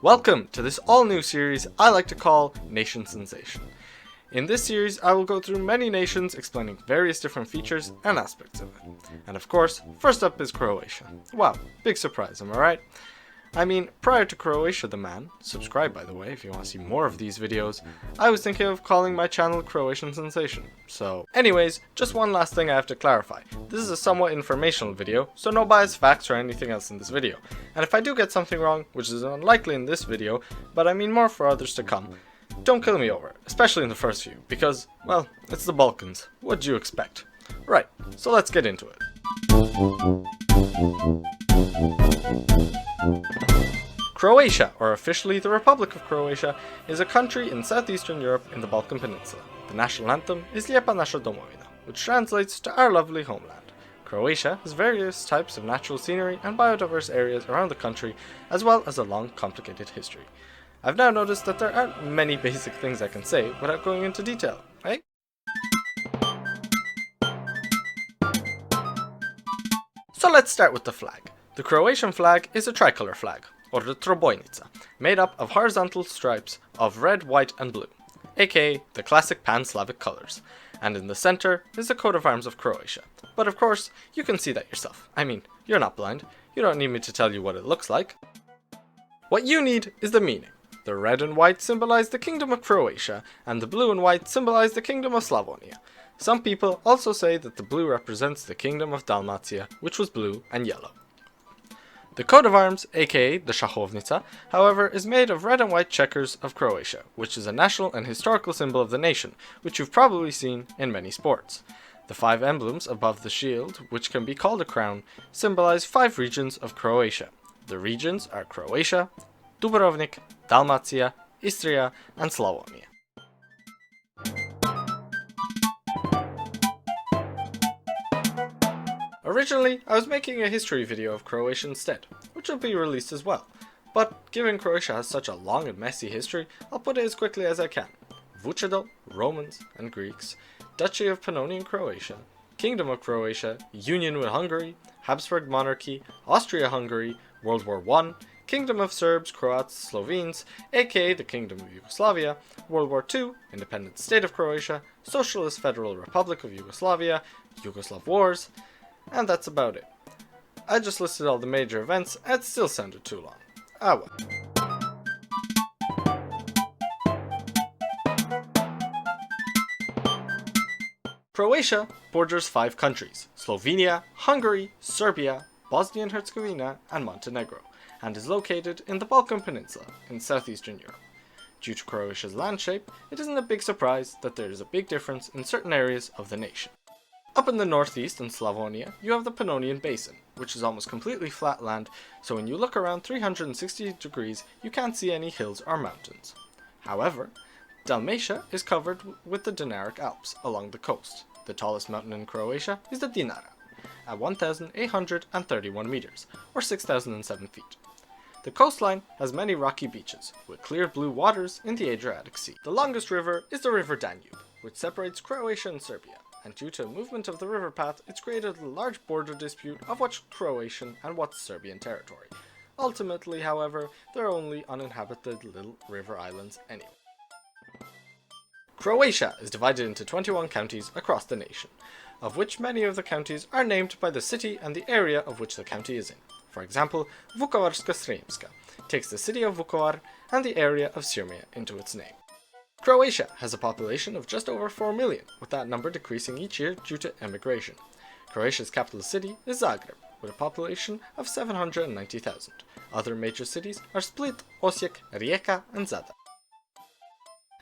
Welcome to this all-new series I like to call Nation Sensation. In this series, I will go through many nations explaining various different features and aspects of it. And of course, first up is Croatia. Wow, big surprise, am I right? I mean, prior to Croatia.TheMan, subscribe by the way if you want to see more of these videos, I was thinking of calling my channel Croatian Sensation. So, anyways, just one last thing I have to clarify. This is a somewhat informational video, so no biased facts or anything else in this video. And if I do get something wrong, which is unlikely in this video, but I mean more for others to come, don't kill me over it, especially in the first few, because, well, it's the Balkans. What'd you expect? Right, so let's get into it. Croatia, or officially the Republic of Croatia, is a country in southeastern Europe in the Balkan Peninsula. The national anthem is Lijepa naša domovina, which translates to Our Lovely Homeland. Croatia has various types of natural scenery and biodiverse areas around the country, as well as a long, complicated history. I've now noticed that there aren't many basic things I can say without going into detail, right? So let's start with the flag. The Croatian flag is a tricolor flag, or the trobojnica, made up of horizontal stripes of red, white and blue, aka the classic pan-Slavic colors, and in the center is the coat of arms of Croatia. But of course, you can see that yourself. I mean, you're not blind, you don't need me to tell you what it looks like. What you need is the meaning. The red and white symbolize the Kingdom of Croatia, and the blue and white symbolize the Kingdom of Slavonia. Some people also say that the blue represents the Kingdom of Dalmatia, which was blue and yellow. The coat of arms, aka the šahovnica, however, is made of red and white checkers of Croatia, which is a national and historical symbol of the nation, which you've probably seen in many sports. The 5 emblems above the shield, which can be called a crown, symbolize 5 regions of Croatia. The regions are Croatia, Dubrovnik, Dalmatia, Istria, and Slavonia. Originally, I was making a history video of Croatia instead, which will be released as well. But given Croatia has such a long and messy history, I'll put it as quickly as I can. Vucedol, Romans and Greeks, Duchy of Pannonian Croatia, Kingdom of Croatia, Union with Hungary, Habsburg Monarchy, Austria-Hungary, World War I, Kingdom of Serbs, Croats, Slovenes, aka the Kingdom of Yugoslavia, World War II, Independent State of Croatia, Socialist Federal Republic of Yugoslavia, Yugoslav Wars, and that's about it. I just listed all the major events and it still sounded too long. Ah well. Croatia borders 5 countries: Slovenia, Hungary, Serbia, Bosnia and Herzegovina, and Montenegro, and is located in the Balkan Peninsula in southeastern Europe. Due to Croatia's land shape, it isn't a big surprise that there is a big difference in certain areas of the nation. Up in the northeast in Slavonia, you have the Pannonian Basin, which is almost completely flat land, so when you look around 360 degrees, you can't see any hills or mountains. However, Dalmatia is covered with the Dinaric Alps along the coast. The tallest mountain in Croatia is the Dinara, at 1,831 meters, or 6,007 feet. The coastline has many rocky beaches, with clear blue waters in the Adriatic Sea. The longest river is the River Danube, which separates Croatia and Serbia, and due to a movement of the river path, it's created a large border dispute of what's Croatian and what's Serbian territory. Ultimately, however, they're only uninhabited little river islands anyway. Croatia is divided into 21 counties across the nation, of which many of the counties are named by the city and the area of which the county is in. For example, Vukovarsko-Srijemska takes the city of Vukovar and the area of Sirmia into its name. Croatia has a population of just over 4 million, with that number decreasing each year due to emigration. Croatia's capital city is Zagreb, with a population of 790,000. Other major cities are Split, Osijek, Rijeka, and Zadar.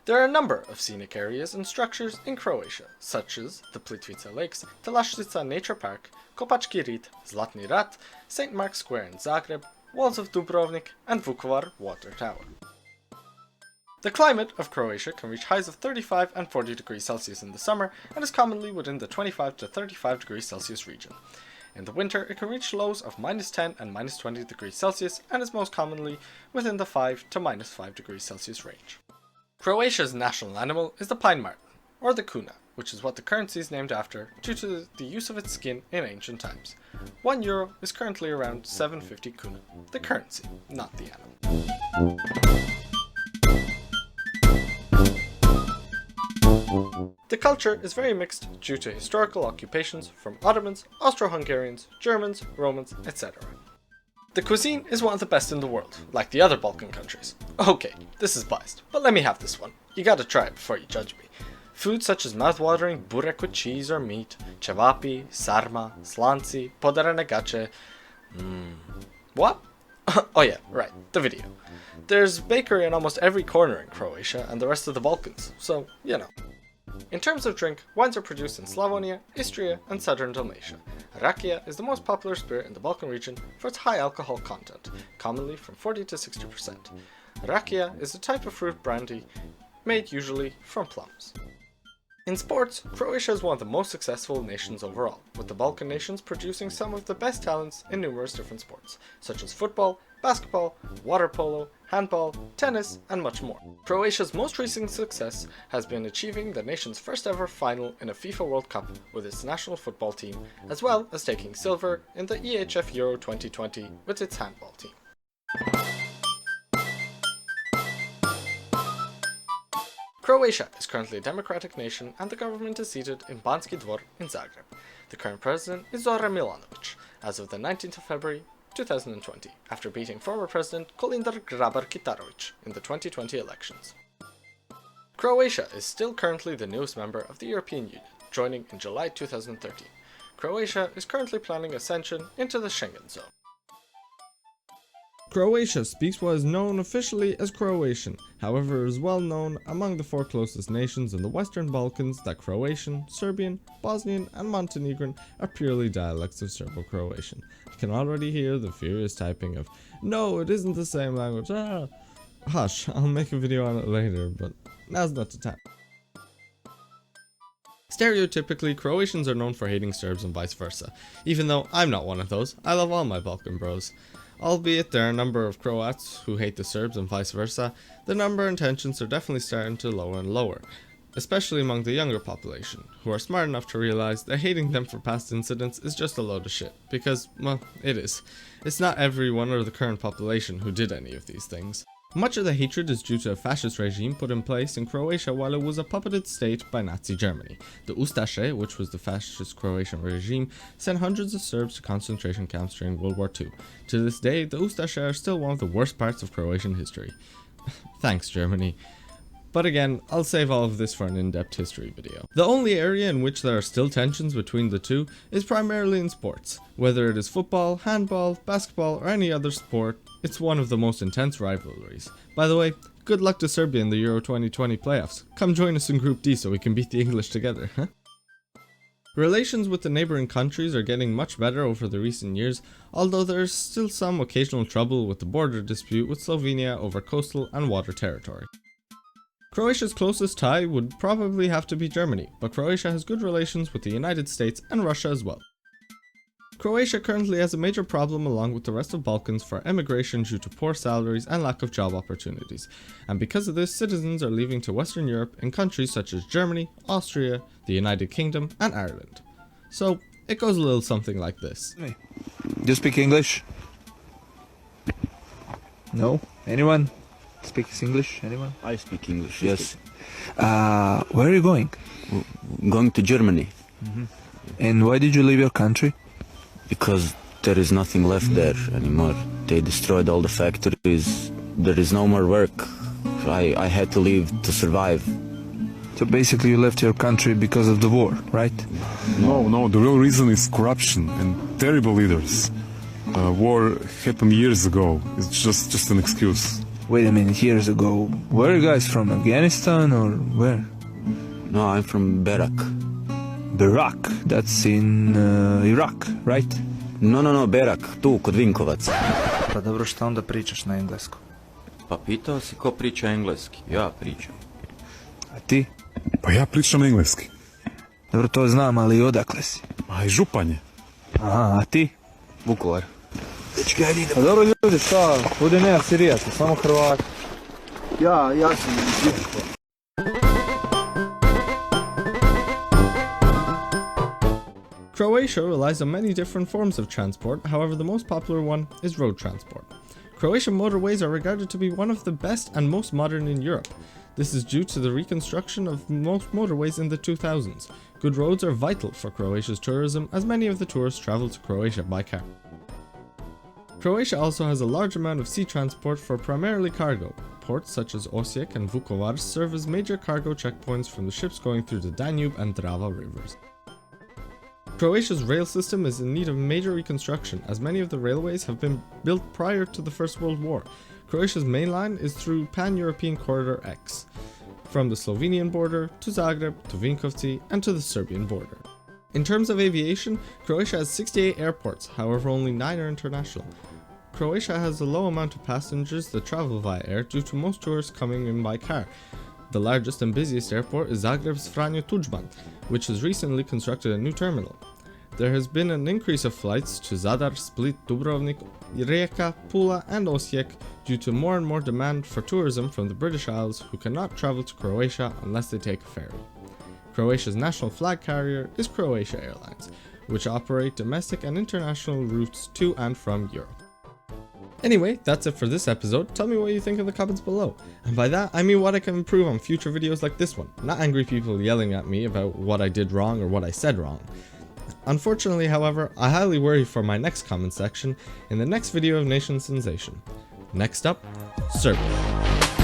There are a number of scenic areas and structures in Croatia, such as the Plitvice Lakes, Telaščica Nature Park, Kopački Rit, Zlatni Rat, St. Mark's Square in Zagreb, Walls of Dubrovnik, and Vukovar Water Tower. The climate of Croatia can reach highs of 35 and 40 degrees Celsius in the summer and is commonly within the 25 to 35 degrees Celsius region. In the winter, it can reach lows of -10 and -20 degrees Celsius and is most commonly within the 5 to -5 degrees Celsius range. Croatia's national animal is the pine marten, or the kuna, which is what the currency is named after due to the use of its skin in ancient times. €1 is currently around 750 kuna, the currency, not the animal. The culture is very mixed due to historical occupations from Ottomans, Austro-Hungarians, Germans, Romans, etc. The cuisine is one of the best in the world, like the other Balkan countries. Okay, this is biased, but let me have this one. You gotta try it before you judge me. Foods such as mouth-watering burek with cheese or meat, cevapi, sarma, slanci, podarene gače. What? Oh yeah, right, the video. There's bakery in almost every corner in Croatia and the rest of the Balkans, so, you know. In terms of drink, wines are produced in Slavonia, Istria, and southern Dalmatia. Rakia is the most popular spirit in the Balkan region for its high alcohol content, commonly from 40 to 60%. Rakia is a type of fruit brandy made usually from plums. In sports, Croatia is one of the most successful nations overall, with the Balkan nations producing some of the best talents in numerous different sports, such as football, basketball, water polo, handball, tennis, and much more. Croatia's most recent success has been achieving the nation's first ever final in a FIFA World Cup with its national football team, as well as taking silver in the EHF Euro 2020 with its handball team. Croatia is currently a democratic nation and the government is seated in Banski Dvor in Zagreb. The current president is Zoran Milanovic, as of the 19th of February 2020, after beating former President Kolindar Grabar-Kitarovic in the 2020 elections. Croatia is still currently the newest member of the European Union, joining in July 2013. Croatia is currently planning ascension into the Schengen zone. Croatia speaks what is known officially as Croatian, however it is well known among the four closest nations in the Western Balkans that Croatian, Serbian, Bosnian and Montenegrin are purely dialects of Serbo-Croatian. You can already hear the furious typing of, "No, it isn't the same language, ah!" Hush, I'll make a video on it later, but now's not the time. Stereotypically, Croatians are known for hating Serbs and vice versa. Even though I'm not one of those, I love all my Balkan bros. Albeit there are a number of Croats who hate the Serbs and vice versa, the number and tensions are definitely starting to lower and lower, especially among the younger population, who are smart enough to realize that hating them for past incidents is just a load of shit, because, well, it is. It's not everyone or the current population who did any of these things. Much of the hatred is due to a fascist regime put in place in Croatia while it was a puppeted state by Nazi Germany. The Ustaše, which was the fascist Croatian regime, sent hundreds of Serbs to concentration camps during World War II. To this day, the Ustaše are still one of the worst parts of Croatian history. Thanks, Germany. But again, I'll save all of this for an in-depth history video. The only area in which there are still tensions between the two is primarily in sports. Whether it is football, handball, basketball, or any other sport, it's one of the most intense rivalries. By the way, good luck to Serbia in the Euro 2020 playoffs. Come join us in Group D so we can beat the English together, huh? Relations with the neighbouring countries are getting much better over the recent years, although there is still some occasional trouble with the border dispute with Slovenia over coastal and water territory. Croatia's closest tie would probably have to be Germany, but Croatia has good relations with the United States and Russia as well. Croatia currently has a major problem along with the rest of Balkans for emigration due to poor salaries and lack of job opportunities, and because of this, citizens are leaving to Western Europe in countries such as Germany, Austria, the United Kingdom and Ireland. So it goes a little something like this. Do you speak English? No? Anyone? Speaks English? Anyone? I speak English, yes. Where are you going? Going to Germany. And why did you leave your country? Because there is nothing left there anymore. They destroyed all the factories. There is no more work. I had to leave to survive. So basically you left your country because of the war, right? No, the real reason is corruption and terrible leaders. War happened years ago. It's just an excuse. Wait a minute, years ago. Where are you guys from? Afghanistan or where? No, I'm from Berak. Berak, that's in Iraq, right? No, Berak, tu, kod Vinkovaca. Pa dobro, šta onda pričaš na engleskom? Pa pitao si ko priča engleski. Ja pričam. A ti? Pa ja pričam engleski. Dobro, to znam, ali odakle si? A i županje. Aha, a ti? Vukovar. Pa dobro ljudi, šta? Ovdje nema Sirijaca, samo Hrvati. Ja sam iz Vukovara. Croatia relies on many different forms of transport, however the most popular one is road transport. Croatian motorways are regarded to be one of the best and most modern in Europe. This is due to the reconstruction of most motorways in the 2000s. Good roads are vital for Croatia's tourism, as many of the tourists travel to Croatia by car. Croatia also has a large amount of sea transport for primarily cargo. Ports such as Osijek and Vukovar serve as major cargo checkpoints from the ships going through the Danube and Drava rivers. Croatia's rail system is in need of major reconstruction, as many of the railways have been built prior to the First World War. Croatia's main line is through Pan-European Corridor X, from the Slovenian border to Zagreb to Vinkovci and to the Serbian border. In terms of aviation, Croatia has 68 airports, however only 9 are international. Croatia has a low amount of passengers that travel via air due to most tourists coming in by car. The largest and busiest airport is Zagreb's Franjo Tuđman, which has recently constructed a new terminal. There has been an increase of flights to Zadar, Split, Dubrovnik, Rijeka, Pula and Osijek due to more and more demand for tourism from the British Isles who cannot travel to Croatia unless they take a ferry. Croatia's national flag carrier is Croatia Airlines, which operate domestic and international routes to and from Europe. Anyway, that's it for this episode. Tell me what you think in the comments below. And by that, I mean what I can improve on future videos like this one, not angry people yelling at me about what I did wrong or what I said wrong. Unfortunately, however, I highly worry for my next comment section in the next video of Nation Sensation. Next up, Serbia.